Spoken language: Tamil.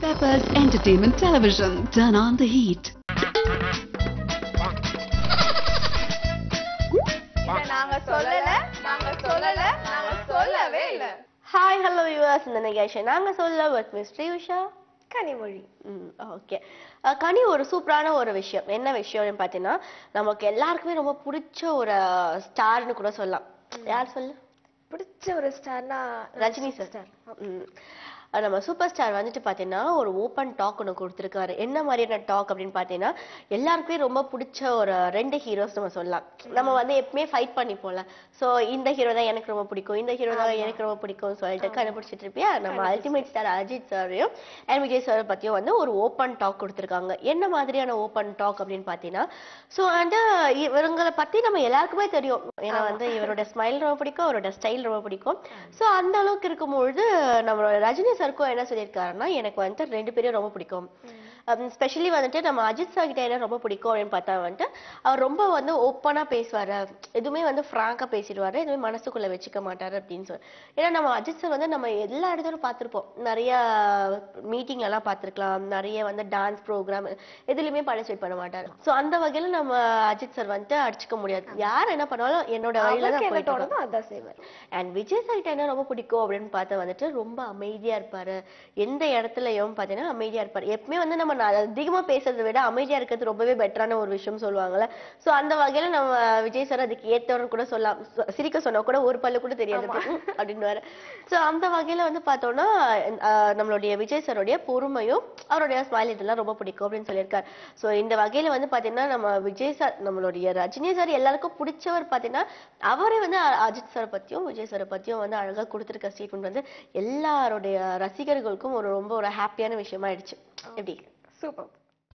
Peppers Entertainment Television. Turn on the heat. நாங்க சொல்லவே இல்ல. Hi, hello viewers. இந்த நிகழ்ச்சி நாங்க சொல்ல with Miss Usha Kanimozhi. Okay. கனி ஒரு சூப்பரான ஒரு விஷயம். என்ன விஷயம்னு பார்த்தீங்கன்னா, நமக்கு எல்லாருக்குமே ரொம்ப பிடிச்ச ஒரு ஸ்டார்னு கூட சொல்லலாம். யார் சொல்லு? பிடிச்ச ஒரு ஸ்டார்னா ரஜினி சார். நம்ம சூப்பர் ஸ்டார் வந்துட்டு பார்த்தீங்கன்னா ஒரு ஓப்பன் டாக் ஒன்று கொடுத்துருக்காரு. என்ன மாதிரியான டாக் அப்படின்னு பார்த்தீங்கன்னா, எல்லாருக்குமே ரொம்ப பிடிச்ச ஒரு 2 ஹீரோஸ் நம்ம சொல்லலாம். நம்ம வந்து எப்பவுமே ஃபைட் பண்ணி போல. ஸோ இந்த ஹீரோ தான் எனக்கு ரொம்ப பிடிக்கும், இந்த ஹீரோ தான் எனக்கு ரொம்ப பிடிக்கும்னு சொல்லிட்டு கண்டுபிடிச்சிட்டு இருப்பியா. நம்ம அல்டிமேட் ஸ்டார் அஜித் சாரையும் அண்ட் விஜய் சாரை பற்றியும் வந்து ஒரு ஓப்பன் டாக் கொடுத்துருக்காங்க. என்ன மாதிரியான ஓப்பன் டாக் அப்படின்னு பார்த்தீங்கன்னா, ஸோ வந்து இவங்களை பற்றி நம்ம எல்லாருக்குமே தெரியும். ஏன்னா வந்து இவரோட ஸ்மைல் ரொம்ப பிடிக்கும், அவரோட ஸ்டைல் ரொம்ப பிடிக்கும். ஸோ அந்த அளவுக்கு இருக்கும்பொழுது நம்மளோட ரஜினி சருக்கும் என்ன சொல்லியிருக்காருன்னா, எனக்கு வந்துட்டு 2 பேரும் ரொம்ப பிடிக்கும். ஸ்பெஷலி வந்துட்டு நம்ம அஜித் சார் கிட்ட என்ன ரொம்ப பிடிக்கும் அப்படின்னு பார்த்தா வந்துட்டு, அவர் ரொம்ப வந்து ஓப்பனா பேசுவாரு, எதுவுமே வந்து ஃப்ராங்கா பேசிடுவாரு, எதுவுமே மனசுக்குள்ள வச்சுக்க மாட்டாரு அப்படின்னு சொல்லி. ஏன்னா நம்ம அஜித் சார் வந்து நம்ம எல்லா இடத்துலையும் பார்த்துருப்போம். நிறைய மீட்டிங் எல்லாம் பார்த்துருக்கலாம், நிறைய வந்து டான்ஸ் ப்ரோக்ராம் எதுலையுமே பார்ட்டிசிபேட் பண்ண மாட்டாரு. ஸோ அந்த வகையில நம்ம அஜித் சார் வந்துட்டு அடிச்சுக்க முடியாது. யார் என்ன பண்ணாலும் என்னோட வழியில தான் போயிட்டு அதான் செய்வார். அண்ட் விஜய் சார் கிட்ட என்ன ரொம்ப பிடிக்கும் அப்படின்னு பார்த்தா வந்துட்டு ரொம்ப அமைதியா இருப்பாரு. எந்த இடத்துலயும் பார்த்தீங்கன்னா அமைதியா இருப்பாரு. எப்பவுமே வந்து நம்ம அதிகமா பேசுறதை விட அமைதியா இருக்கிறது ரொம்பவே பெட்டரான ஒரு விஷயம் சொல்லுவாங்கல்ல. ஸோ அந்த வகையில நம்ம விஜய் சார் அதுக்கு ஏத்தவர்னு கூட சொல்லலாம். சிரிக்க சொன்னா கூட ஒரு பல்லு கூட தெரியாது அப்படின்னு. ஸோ அந்த வகையில வந்து பார்த்தோம்னா நம்மளுடைய விஜய் சாருடைய பொறுமையும் அவருடைய ஸ்மைல் இதெல்லாம் ரொம்ப பிடிக்கும் அப்படின்னு சொல்லியிருக்காரு. ஸோ இந்த வகையில வந்து பார்த்தீங்கன்னா நம்ம விஜய் சார் நம்மளுடைய ரஜினி சார் எல்லாருக்கும் பிடிச்சவர் பார்த்தீங்கன்னா, அவரே வந்து அஜித் சார் பத்தியும் விஜய் சாரை பத்தியும் வந்து அழகா கொடுத்திருக்க ஸ்டேட்மெண்ட் வந்து எல்லாருடைய ரசிகர்களுக்கும் ரொம்ப ஒரு ஹாப்பியான விஷயமா ஆயிடுச்சு. எப்படி? சூப்பர்.